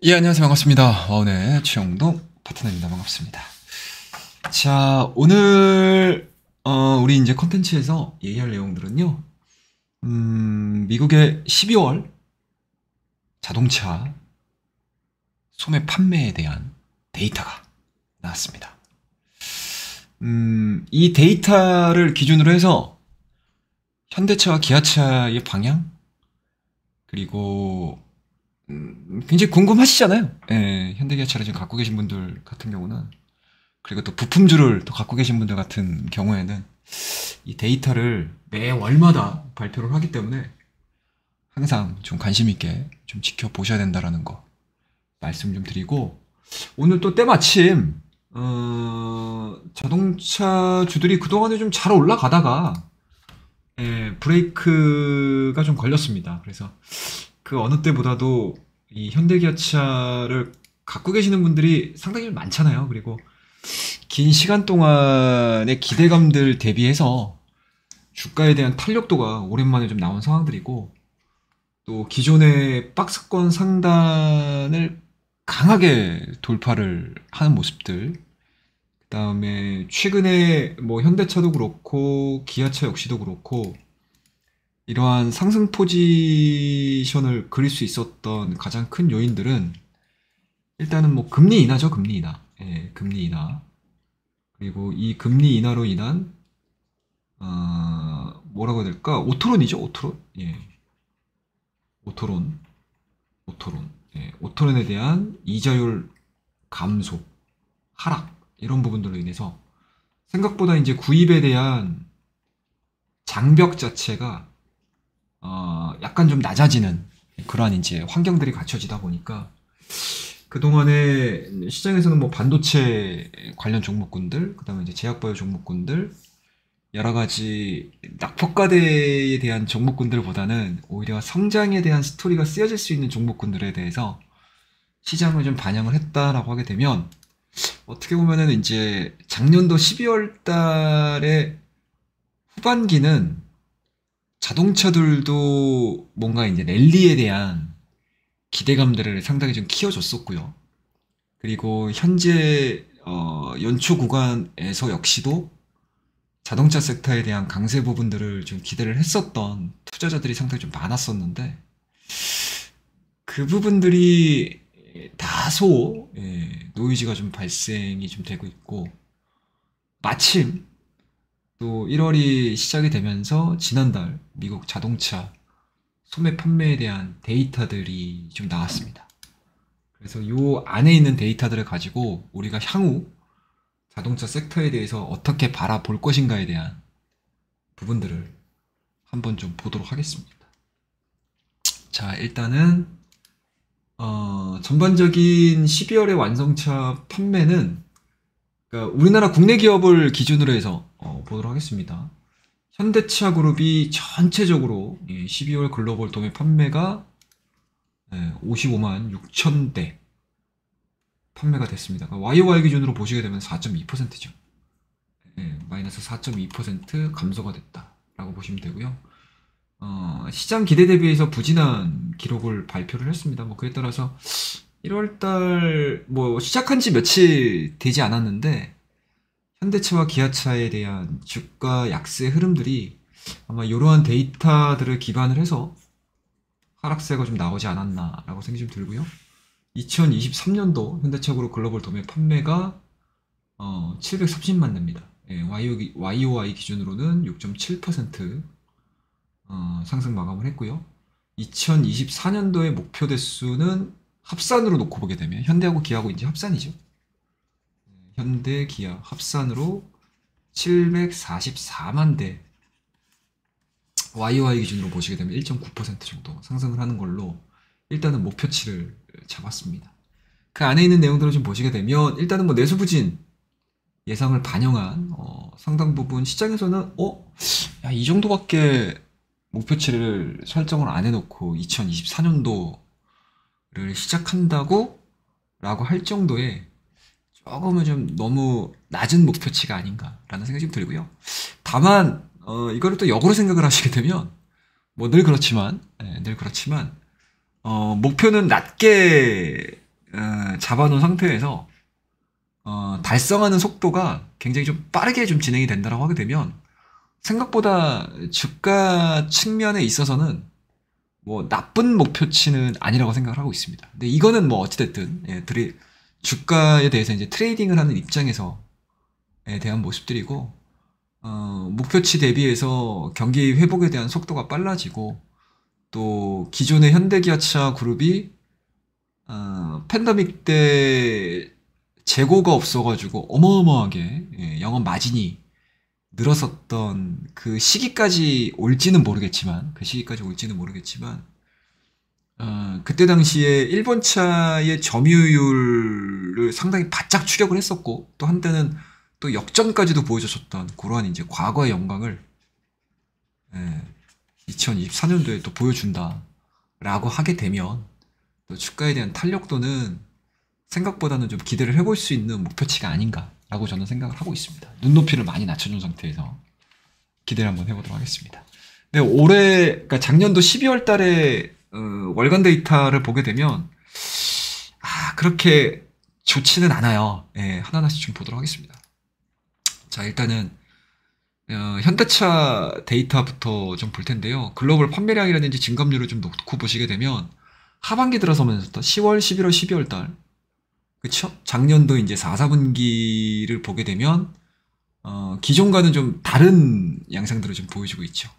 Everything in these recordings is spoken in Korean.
예, 안녕하세요. 반갑습니다. 와운의 최영동 파트너입니다. 반갑습니다. 자, 오늘, 우리 이제 컨텐츠에서 얘기할 내용들은요, 미국의 12월 자동차 소매 판매에 대한 데이터가 나왔습니다. 이 데이터를 기준으로 해서 현대차와 기아차의 방향, 그리고 굉장히 궁금하시잖아요. 예, 현대기아차를 지금 갖고 계신 분들 같은 경우는, 그리고 또 부품주를 또 갖고 계신 분들 같은 경우에는 이 데이터를 매 월마다 발표를 하기 때문에 항상 좀 관심 있게 좀 지켜보셔야 된다라는 거 말씀 좀 드리고, 오늘 또 때마침 자동차 주들이 그동안에 좀 잘 올라가다가 브레이크가 좀 걸렸습니다. 그래서 그 어느 때보다도 이 현대기아차를 갖고 계시는 분들이 상당히 많잖아요. 그리고 긴 시간 동안의 기대감들 대비해서 주가에 대한 탄력도가 오랜만에 좀 나온 상황들이고, 또 기존의 박스권 상단을 강하게 돌파를 하는 모습들, 그 다음에 최근에 뭐 현대차도 그렇고 기아차 역시도 그렇고 이러한 상승 포지션을 그릴 수 있었던 가장 큰 요인들은 일단은 뭐 금리 인하죠. 금리 인하. 예, 금리 인하. 그리고 이 금리 인하로 인한 뭐라고 해야 될까? 오토론이죠. 오토론. 예. 오토론. 오토론. 예. 오토론에 대한 이자율 감소, 하락 이런 부분들로 인해서 생각보다 이제 구입에 대한 장벽 자체가 약간 좀 낮아지는 그러한 이제 환경들이 갖춰지다 보니까 그동안에 시장에서는 뭐 반도체 관련 종목군들, 그다음에 이제 제약바이오 종목군들, 여러 가지 낙폭과대에 대한 종목군들보다는 오히려 성장에 대한 스토리가 쓰여질 수 있는 종목군들에 대해서 시장을 좀 반영을 했다라고 하게 되면, 어떻게 보면은 이제 작년도 12월 달에 후반기는 자동차들도 뭔가 이제 랠리에 대한 기대감들을 상당히 좀 키워줬었고요. 그리고 현재 연초 구간에서 역시도 자동차 섹터에 대한 강세 부분들을 좀 기대를 했었던 투자자들이 상당히 좀 많았었는데, 그 부분들이 다소 노이즈가 좀 발생이 좀 되고 있고, 마침 또 1월이 시작이 되면서 지난달 미국 자동차 소매 판매에 대한 데이터들이 좀 나왔습니다. 그래서 요 안에 있는 데이터들을 가지고 우리가 향후 자동차 섹터에 대해서 어떻게 바라볼 것인가에 대한 부분들을 한번 좀 보도록 하겠습니다. 자, 일단은 전반적인 12월의 완성차 판매는, 그러니까 우리나라 국내 기업을 기준으로 해서 보도록 하겠습니다. 현대차 그룹이 전체적으로 12월 글로벌 도매 판매가 55만 6천 대 판매가 됐습니다. 그러니까 YOY 기준으로 보시게 되면 4.2%죠. 마이너스 4.2% 감소가 됐다라고 보시면 되고요. 시장 기대 대비해서 부진한 기록을 발표를 했습니다. 뭐 그에 따라서 1월달 뭐 시작한 지 며칠 되지 않았는데 현대차와 기아차에 대한 주가 약세 흐름들이 아마 이러한 데이터들을 기반을 해서 하락세가 좀 나오지 않았나라고 생각이 좀 들고요. 2023년도 현대차그룹 글로벌 도매 판매가 730만 대입니다. YOY 기준으로는 6.7% 상승 마감을 했고요. 2024년도의 목표 대수는 합산으로 놓고 보게 되면 현대하고 기아하고 이제 합산이죠. 현대 기아 합산으로 744만 대, YOY 기준으로 보시게 되면 1.9% 정도 상승을 하는 걸로 일단은 목표치를 잡았습니다. 그 안에 있는 내용들을 좀 보시게 되면 일단은 뭐 내수 부진 예상을 반영한 상당 부분 시장에서는 야, 이 정도밖에 목표치를 설정을 안 해놓고 2024년도를 시작한다고 라고 할 정도의 조금은 좀 너무 낮은 목표치가 아닌가라는 생각이 좀 들고요. 다만 이거를 또 역으로 생각을 하시게 되면 뭐 늘 그렇지만 목표는 낮게 잡아놓은 상태에서 달성하는 속도가 굉장히 좀 빠르게 좀 진행이 된다라고 하게 되면 생각보다 주가 측면에 있어서는 뭐 나쁜 목표치는 아니라고 생각을 하고 있습니다. 근데 이거는 뭐 어찌됐든 주가에 대해서 이제 트레이딩을 하는 입장에서에 대한 모습들이고 목표치 대비해서 경기 회복에 대한 속도가 빨라지고 또 기존의 현대기아차 그룹이 팬데믹 때 재고가 없어가지고 어마어마하게 영업 마진이 늘었었던 그 시기까지 올지는 모르겠지만 그때 당시에 일본 차의 점유율을 상당히 바짝 추격을 했었고 또 한때는 또 역전까지도 보여줬었던 그러한 이제 과거의 영광을 2024년도에 또 보여준다라고 하게 되면 또 주가에 대한 탄력도는 생각보다는 좀 기대를 해볼 수 있는 목표치가 아닌가라고 저는 생각을 하고 있습니다. 눈높이를 많이 낮춰준 상태에서 기대를 한번 해보도록 하겠습니다. 네, 그러니까 작년도 12월 달에 월간 데이터를 보게 되면 그렇게 좋지는 않아요. 하나하나씩 좀 보도록 하겠습니다. 자, 일단은 현대차 데이터부터 좀 볼 텐데요. 글로벌 판매량이라든지 증감률을 좀 놓고 보시게 되면 하반기 들어서면서 10월, 11월, 12월 달 그쵸? 작년도 이제 4, 4분기를 보게 되면 기존과는 좀 다른 양상들을 좀 보여주고 있죠.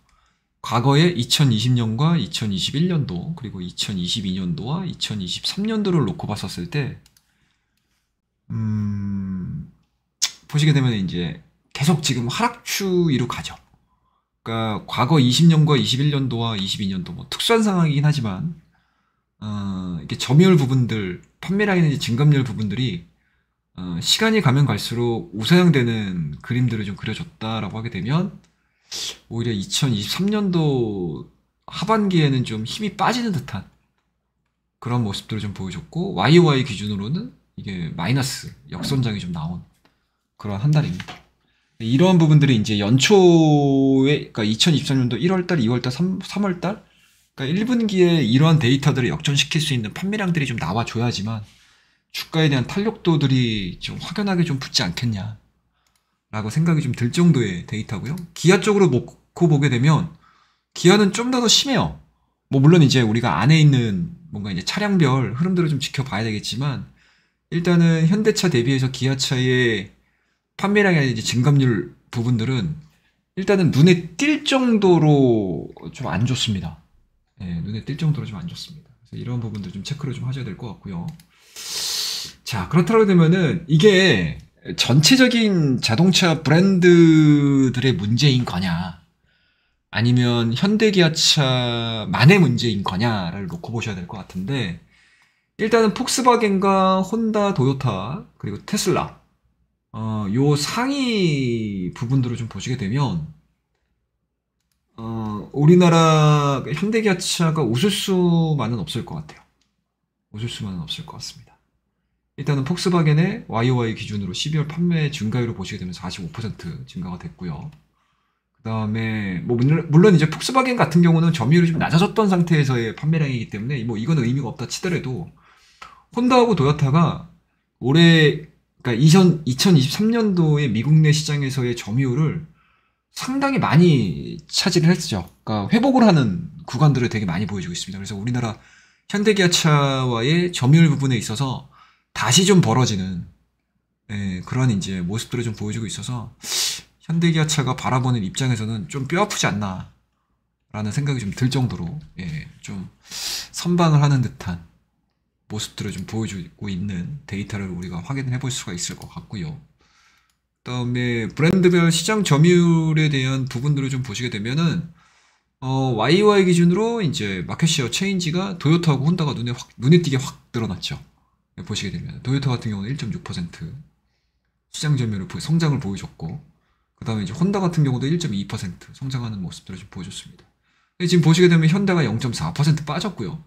과거에 2020년과 2021년도 그리고 2022년도와 2023년도를 놓고 봤었을 때 보시게 되면 이제 계속 지금 하락추이로 가죠. 그러니까 과거 20년과 21년도와 22년도 뭐 특수한 상황이긴 하지만 이게 점유율 부분들, 판매량이나 증감률 부분들이 시간이 가면 갈수록 우상향되는 그림들을 좀 그려줬다라고 하게 되면 오히려 2023년도 하반기에는 좀 힘이 빠지는 듯한 그런 모습들을 좀 보여줬고 YOY 기준으로는 이게 마이너스 역선장이 좀 나온 그런 한 달입니다. 이러한 부분들이 이제 연초에 그러니까 2023년도 1월달, 2월달, 3월달 그러니까 1분기에 이러한 데이터들을 역전시킬 수 있는 판매량들이 좀 나와줘야지만 주가에 대한 탄력도들이 좀 확연하게 좀 붙지 않겠냐 라고 생각이 좀 들 정도의 데이터고요. 기아 쪽으로 놓고 보게 되면 기아는 좀 더 심해요. 뭐 물론 이제 우리가 안에 있는 뭔가 이제 차량별 흐름들을 좀 지켜봐야 되겠지만 일단은 현대차 대비해서 기아차의 판매량이나 이제 증감률 부분들은 일단은 눈에 띌 정도로 좀 안 좋습니다. 눈에 띌 정도로 좀 안 좋습니다. 그래서 이런 부분들 좀 체크를 좀 하셔야 될 것 같고요. 자, 그렇다고 되면은 이게 전체적인 자동차 브랜드들의 문제인 거냐, 아니면 현대기아차만의 문제인 거냐를 놓고 보셔야 될 것 같은데, 일단은 폭스바겐과 혼다, 도요타, 그리고 테슬라, 요 상위 부분들을 좀 보시게 되면, 우리나라 현대기아차가 웃을 수만은 없을 것 같아요. 웃을 수만은 없을 것 같습니다. 일단은 폭스바겐의 YOY 기준으로 12월 판매 증가율을 보시게 되면 45% 증가가 됐고요. 그 다음에 뭐 물론 이제 폭스바겐 같은 경우는 점유율이 좀 낮아졌던 상태에서의 판매량이기 때문에 뭐 이거는 의미가 없다 치더라도 혼다하고 도요타가 올해 그러니까 2023년도에 미국 내 시장에서의 점유율을 상당히 많이 차지를 했죠. 그러니까 회복을 하는 구간들을 되게 많이 보여주고 있습니다. 그래서 우리나라 현대기아차와의 점유율 부분에 있어서 다시 좀 벌어지는 그런 이제 모습들을 좀 보여주고 있어서 현대기아차가 바라보는 입장에서는 좀 뼈아프지 않나 라는 생각이 좀 들 정도로 좀 선방을 하는 듯한 모습들을 좀 보여주고 있는 데이터를 우리가 확인을 해볼 수가 있을 것 같고요. 그 다음에 브랜드별 시장 점유율에 대한 부분들을 좀 보시게 되면은 YY 기준으로 이제 마켓시어 체인지가 도요타하고 혼다가 눈에 띄게 확 늘어났죠. 보시게 되면 도요타 같은 경우는 1.6% 시장 점유율 성장을 보여줬고, 그 다음에 이제 혼다 같은 경우도 1.2% 성장하는 모습들을 좀 보여줬습니다. 지금 보시게 되면 현대가 0.4% 빠졌고요.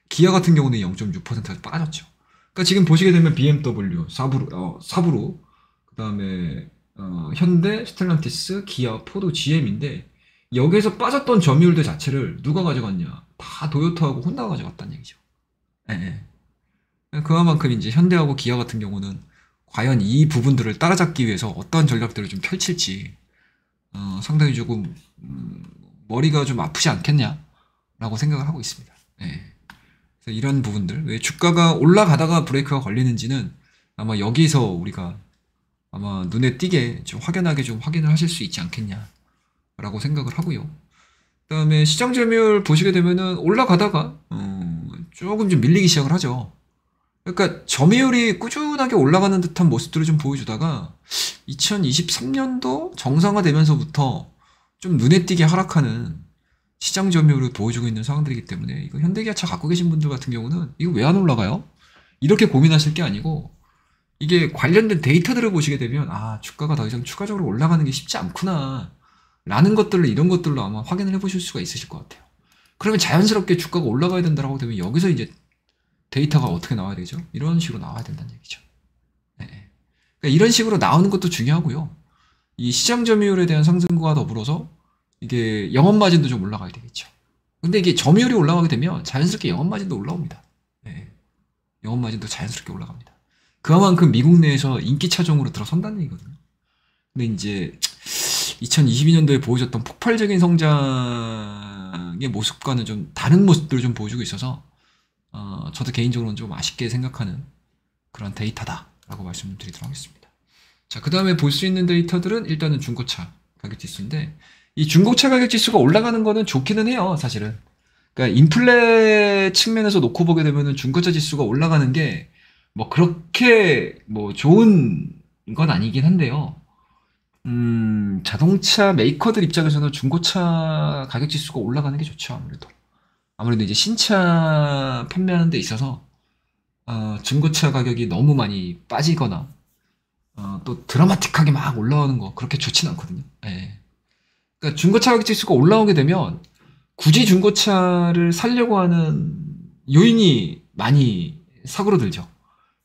기아 같은 경우는 0.6%까지 빠졌죠. 그러니까 지금 보시게 되면 BMW, 사브루, 그 다음에 현대, 스텔란티스, 기아, 포드, GM인데 여기에서 빠졌던 점유율들 자체를 누가 가져갔냐? 다 도요타하고 혼다가 가져갔다는 얘기죠. 그만큼 이제 현대하고 기아 같은 경우는 과연 이 부분들을 따라잡기 위해서 어떠한 전략들을 좀 펼칠지 상당히 조금 머리가 좀 아프지 않겠냐라고 생각을 하고 있습니다. 네. 그래서 이런 부분들, 왜 주가가 올라가다가 브레이크가 걸리는지는 아마 여기서 우리가 아마 눈에 띄게 좀 확연하게 좀 확인을 하실 수 있지 않겠냐라고 생각을 하고요. 그다음에 시장 점유율 보시게 되면은 올라가다가 조금 좀 밀리기 시작을 하죠. 그러니까 점유율이 꾸준하게 올라가는 듯한 모습들을 좀 보여주다가 2023년도 정상화되면서부터 좀 눈에 띄게 하락하는 시장 점유율을 보여주고 있는 상황들이기 때문에 이거 현대기아차 갖고 계신 분들 같은 경우는 이거 왜 안 올라가요? 이렇게 고민하실 게 아니고 이게 관련된 데이터들을 보시게 되면 아 주가가 더 이상 추가적으로 올라가는 게 쉽지 않구나 라는 것들을 이런 것들로 아마 확인을 해보실 수가 있으실 것 같아요. 그러면 자연스럽게 주가가 올라가야 된다라고 되면 여기서 이제 데이터가 어떻게 나와야 되죠? 이런 식으로 나와야 된다는 얘기죠. 네. 그러니까 이런 식으로 나오는 것도 중요하고요. 이 시장 점유율에 대한 상승과 더불어서 이게 영업 마진도 좀 올라가야 되겠죠. 근데 이게 점유율이 올라가게 되면 자연스럽게 영업 마진도 올라옵니다. 네. 영업 마진도 자연스럽게 올라갑니다. 그만큼 미국 내에서 인기 차종으로 들어선다는 얘기거든요. 근데 이제 2022년도에 보여줬던 폭발적인 성장의 모습과는 좀 다른 모습들을 좀 보여주고 있어서 저도 개인적으로는 좀 아쉽게 생각하는 그런 데이터다라고 말씀드리도록 하겠습니다. 자, 그 다음에 볼 수 있는 데이터들은 일단은 중고차 가격지수인데 이 중고차 가격지수가 올라가는 거는 좋기는 해요, 사실은. 그러니까 인플레 측면에서 놓고 보게 되면은 중고차 지수가 올라가는 게 뭐 그렇게 뭐 좋은 건 아니긴 한데요. 자동차 메이커들 입장에서는 중고차 가격 지수가 올라가는 게 좋죠, 아무래도. 아무래도 이제 신차 판매하는 데 있어서 중고차 가격이 너무 많이 빠지거나 또 드라마틱하게 막 올라오는 거 그렇게 좋진 않거든요. 예. 그러니까 중고차 가격 지수가 올라오게 되면 굳이 중고차를 사려고 하는 요인이 많이 사고로들죠.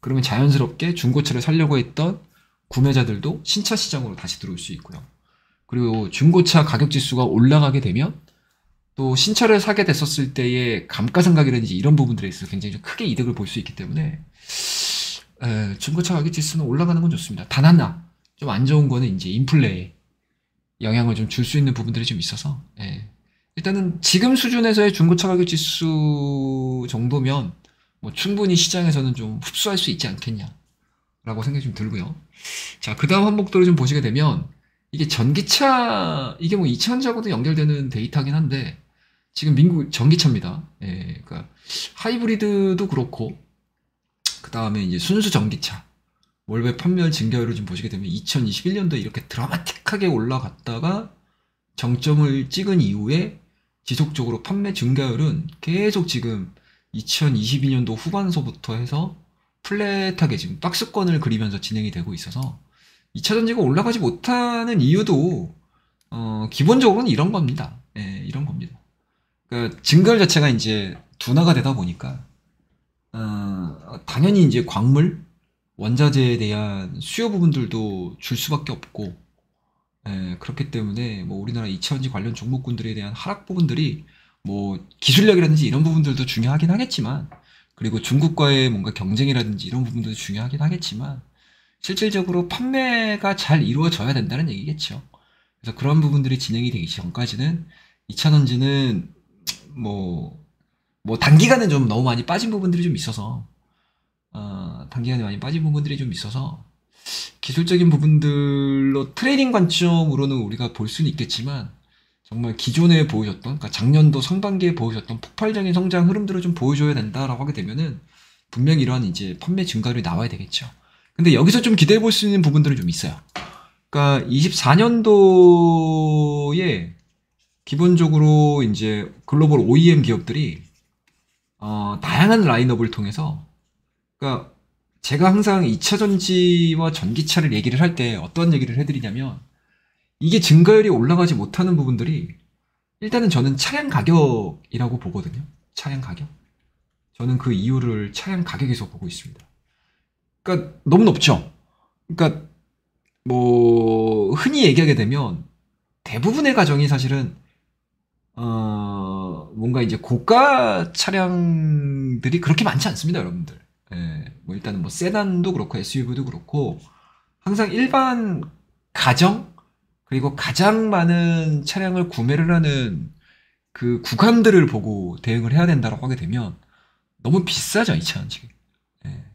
그러면 자연스럽게 중고차를 사려고 했던 구매자들도 신차 시장으로 다시 들어올 수 있고요. 그리고 중고차 가격 지수가 올라가게 되면 또 신차를 사게 됐었을 때의 감가상각이라든지 이런 부분들에 있어서 굉장히 좀 크게 이득을 볼 수 있기 때문에 중고차 가격 지수는 올라가는 건 좋습니다. 단 하나 좀 안 좋은 거는 이제 인플레에 영향을 좀 줄 수 있는 부분들이 좀 있어서 일단은 지금 수준에서의 중고차 가격 지수 정도면 뭐 충분히 시장에서는 좀 흡수할 수 있지 않겠냐라고 생각이 좀 들고요. 자, 그 다음 항목들을 좀 보시게 되면 이게 전기차 이게 뭐 2차전지하고도 연결되는 데이터긴 한데 지금 미국 전기차입니다. 그러니까 하이브리드도 그렇고 그 다음에 이제 순수 전기차 월별 판매율 증가율을 좀 보시게 되면 2021년도에 이렇게 드라마틱하게 올라갔다가 정점을 찍은 이후에 지속적으로 판매 증가율은 계속 지금 2022년도 후반서부터 해서 플랫하게 지금 박스권을 그리면서 진행이 되고 있어서 2차전지가 올라가지 못하는 이유도 기본적으로는 이런 겁니다. 이런 겁니다. 그러니까 증가율 자체가 이제 둔화가 되다 보니까 당연히 이제 광물, 원자재에 대한 수요 부분들도 줄 수밖에 없고 그렇기 때문에 뭐 우리나라 2차전지 관련 종목군들에 대한 하락 부분들이 뭐 기술력이라든지 이런 부분들도 중요하긴 하겠지만 그리고 중국과의 뭔가 경쟁이라든지 이런 부분들도 중요하긴 하겠지만 실질적으로 판매가 잘 이루어져야 된다는 얘기겠죠. 그래서 그런 부분들이 진행이 되기 전까지는 2차전지는 뭐 단기간에 좀 너무 많이 빠진 부분들이 좀 있어서 단기간에 많이 빠진 부분들이 좀 있어서 기술적인 부분들로 트레이딩 관점으로는 우리가 볼 수는 있겠지만 정말 기존에 보여줬던, 그러니까 작년도 상반기에 보여줬던 폭발적인 성장 흐름들을 좀 보여줘야 된다라고 하게 되면은 분명히 이러한 이제 판매 증가율이 나와야 되겠죠. 근데 여기서 좀 기대해 볼 수 있는 부분들은 좀 있어요. 그러니까 24년도에 기본적으로 이제 글로벌 OEM 기업들이 다양한 라인업을 통해서 그러니까 제가 항상 2차 전지와 전기차를 얘기를 할 때 어떤 얘기를 해드리냐면 이게 증가율이 올라가지 못하는 부분들이 일단은 저는 차량 가격이라고 보거든요. 차량 가격. 저는 그 이유를 차량 가격에서 보고 있습니다. 그러니까 너무 높죠. 그러니까 뭐 흔히 얘기하게 되면 대부분의 가정이 사실은 뭔가 이제 고가 차량들이 그렇게 많지 않습니다, 여러분들. 뭐 일단은 뭐 세단도 그렇고 SUV도 그렇고 항상 일반 가정 그리고 가장 많은 차량을 구매를 하는 그 구간들을 보고 대응을 해야 된다고 하게 되면 너무 비싸죠, 이 차는 지금.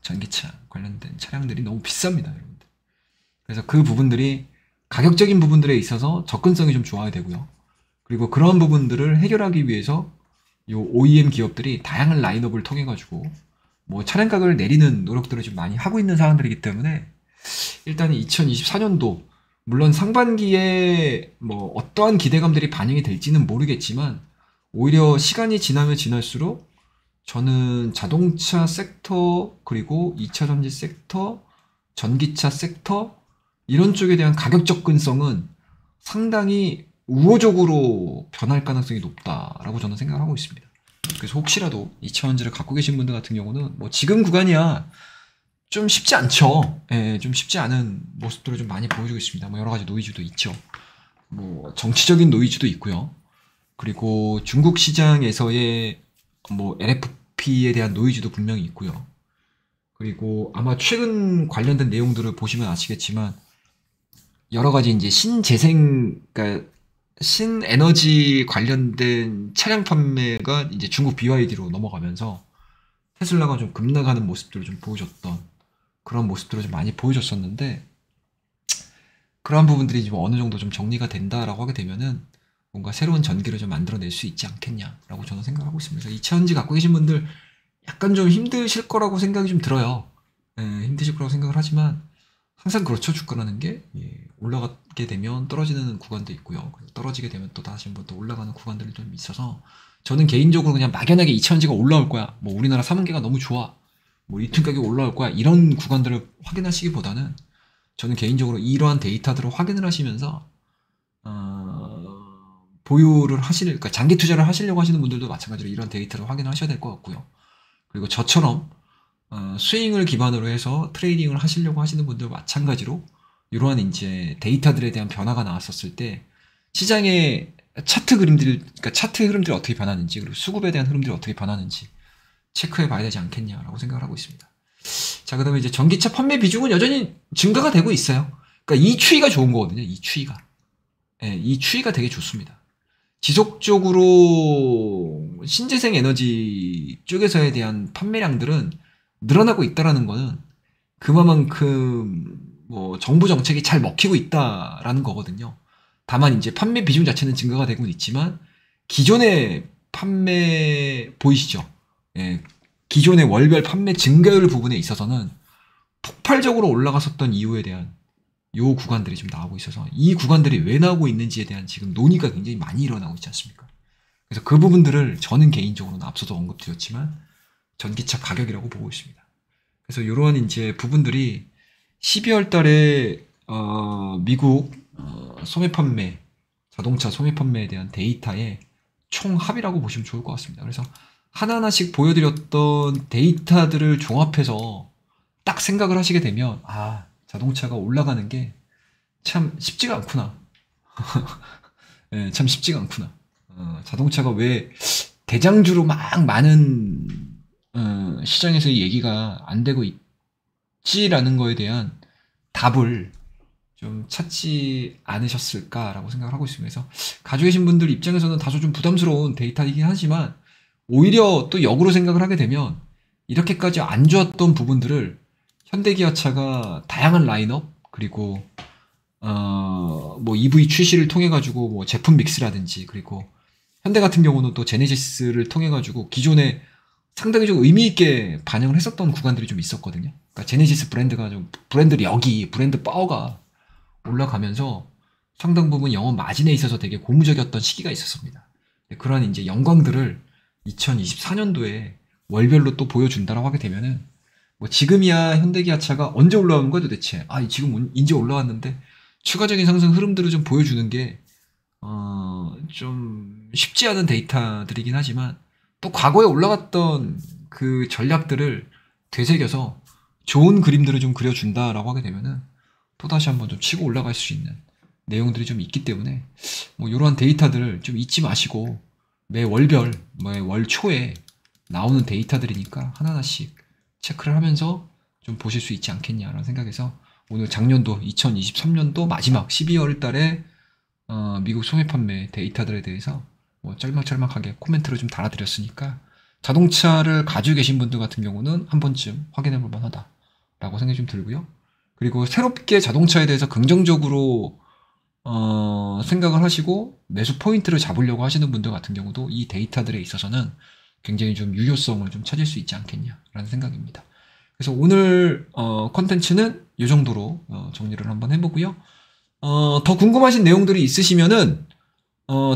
전기차 관련된 차량들이 너무 비쌉니다, 여러분들. 그래서 그 부분들이 가격적인 부분들에 있어서 접근성이 좀 좋아야 되고요. 그리고 그런 부분들을 해결하기 위해서 요 OEM 기업들이 다양한 라인업을 통해 가지고 뭐 차량 가격을 내리는 노력들을 좀 많이 하고 있는 상황들이기 때문에 일단 2024년도 물론 상반기에 뭐 어떠한 기대감들이 반영이 될지는 모르겠지만 오히려 시간이 지나면 지날수록 저는 자동차 섹터 그리고 2차 전지 섹터, 전기차 섹터 이런 쪽에 대한 가격 접근성은 상당히 우호적으로 변할 가능성이 높다라고 저는 생각을 하고 있습니다. 그래서 혹시라도 2차 전지를 갖고 계신 분들 같은 경우는 뭐 지금 구간이야 좀 쉽지 않죠. 좀 쉽지 않은 모습들을 좀 많이 보여주고 있습니다. 뭐 여러 가지 노이즈도 있죠. 뭐 정치적인 노이즈도 있고요. 그리고 중국 시장에서의 뭐 LFP에 대한 노이즈도 분명히 있고요. 그리고 아마 최근 관련된 내용들을 보시면 아시겠지만 여러 가지 이제 신재생, 그러니까 신에너지 관련된 차량 판매가 이제 중국 BYD로 넘어가면서 테슬라가 좀 급락하는 모습들을 좀 보여줬던 그런 모습들을 좀 많이 보여줬었는데 그러한 부분들이 좀 어느 정도 좀 정리가 된다라고 하게 되면은 뭔가 새로운 전기를 좀 만들어낼 수 있지 않겠냐라고 저는 생각하고 있습니다. 그래서 2차전지 갖고 계신 분들 약간 좀 힘드실 거라고 생각이 좀 들어요. 힘드실 거라고 생각을 하지만 항상 그렇죠. 주가라는 게 올라가게 되면 떨어지는 구간도 있고요. 떨어지게 되면 또 다시 한번 또 올라가는 구간들이 좀 있어서 저는 개인적으로 그냥 막연하게 2차전지가 올라올 거야. 뭐 우리나라 3분기가 너무 좋아. 뭐 리튬 가격이 올라올 거야. 이런 구간들을 확인하시기보다는 저는 개인적으로 이러한 데이터들을 확인을 하시면서 보유를 그러니까 장기 투자를 하시려고 하시는 분들도 마찬가지로 이런 데이터를 확인을 하셔야 될 것 같고요. 그리고 저처럼 스윙을 기반으로 해서 트레이딩을 하시려고 하시는 분들 마찬가지로 이러한 이제 데이터들에 대한 변화가 나왔었을 때 시장의 그러니까 차트 흐름들이 어떻게 변하는지 그리고 수급에 대한 흐름들이 어떻게 변하는지 체크해 봐야 되지 않겠냐라고 생각을 하고 있습니다. 자, 그 다음에 이제 전기차 판매 비중은 여전히 증가가 되고 있어요. 그러니까 이 추이가 좋은 거거든요. 이 추이가. 이 추이가 되게 좋습니다. 지속적으로 신재생 에너지 쪽에서에 대한 판매량들은 늘어나고 있다라는 거는 그만큼 뭐 정부 정책이 잘 먹히고 있다라는 거거든요. 다만 이제 판매 비중 자체는 증가가 되고 있지만 기존의 판매 보이시죠? 기존의 월별 판매 증가율 부분에 있어서는 폭발적으로 올라갔었던 이유에 대한 요 구간들이 좀 나오고 있어서 이 구간들이 왜 나오고 있는지에 대한 지금 논의가 굉장히 많이 일어나고 있지 않습니까? 그래서 그 부분들을 저는 개인적으로는 앞서도 언급드렸지만 전기차 가격이라고 보고 있습니다. 그래서 이러한 이제 부분들이 12월 달에 미국 소매 판매, 자동차 소매 판매에 대한 데이터의 총합이라고 보시면 좋을 것 같습니다. 그래서 하나하나씩 보여드렸던 데이터들을 종합해서 딱 생각을 하시게 되면 자동차가 올라가는 게 참 쉽지가 않구나. 참 쉽지가 않구나. 자동차가 왜 대장주로 막 많은 시장에서 얘기가 안 되고 있지라는 거에 대한 답을 좀 찾지 않으셨을까라고 생각을 하고 있습니다. 그래서 가지고 계신 분들 입장에서는 다소 좀 부담스러운 데이터이긴 하지만 오히려 또 역으로 생각을 하게 되면 이렇게까지 안 좋았던 부분들을 현대기아차가 다양한 라인업 그리고 뭐 EV 출시를 통해 가지고 뭐 제품 믹스라든지 그리고 현대 같은 경우는 또 제네시스를 통해 가지고 기존에 상당히 좀 의미 있게 반영을 했었던 구간들이 좀 있었거든요. 그러니까 제네시스 브랜드가 좀 브랜드력이 브랜드 파워가 올라가면서 상당 부분 영업 마진에 있어서 되게 고무적이었던 시기가 있었습니다. 그러한 이제 영광들을 2024년도에 월별로 또 보여준다라고 하게 되면은 뭐 지금이야 현대기아차가 언제 올라오는 거야 도대체? 지금 이제 올라왔는데 추가적인 상승 흐름들을 좀 보여주는 게 좀 쉽지 않은 데이터들이긴 하지만 또 과거에 올라갔던 그 전략들을 되새겨서 좋은 그림들을 좀 그려준다라고 하게 되면은 또다시 한번 좀 치고 올라갈 수 있는 내용들이 좀 있기 때문에 뭐 이러한 데이터들을 좀 잊지 마시고 매 월별, 매 월 초에 나오는 데이터들이니까 하나하나씩 체크를 하면서 좀 보실 수 있지 않겠냐라는 생각에서 오늘 작년도 2023년도 마지막 12월 달에 미국 소매 판매 데이터들에 대해서 뭐 짤막짤막하게 코멘트를 좀 달아드렸으니까 자동차를 가지고 계신 분들 같은 경우는 한 번쯤 확인해 볼 만하다라고 생각이 좀 들고요. 그리고 새롭게 자동차에 대해서 긍정적으로 생각을 하시고 매수 포인트를 잡으려고 하시는 분들 같은 경우도 이 데이터들에 있어서는 굉장히 좀 유효성을 좀 찾을 수 있지 않겠냐라는 생각입니다. 그래서 오늘 컨텐츠는 이 정도로 정리를 한번 해보고요. 더 궁금하신 내용들이 있으시면은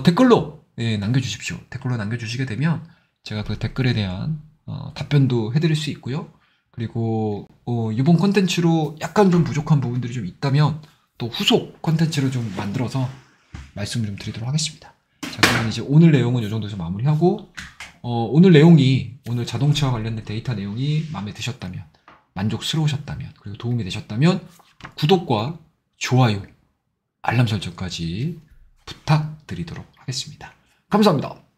댓글로 남겨주십시오. 댓글로 남겨주시게 되면 제가 그 댓글에 대한 답변도 해드릴 수 있고요. 그리고 이번 컨텐츠로 약간 좀 부족한 부분들이 좀 있다면 또 후속 컨텐츠를 좀 만들어서 말씀을 좀 드리도록 하겠습니다. 자, 그러면 이제 오늘 내용은 이 정도에서 마무리하고 오늘 내용이 오늘 자동차와 관련된 데이터 내용이 마음에 드셨다면 만족스러우셨다면 그리고 도움이 되셨다면 구독과 좋아요 알람 설정까지 부탁드리도록 하겠습니다. 감사합니다.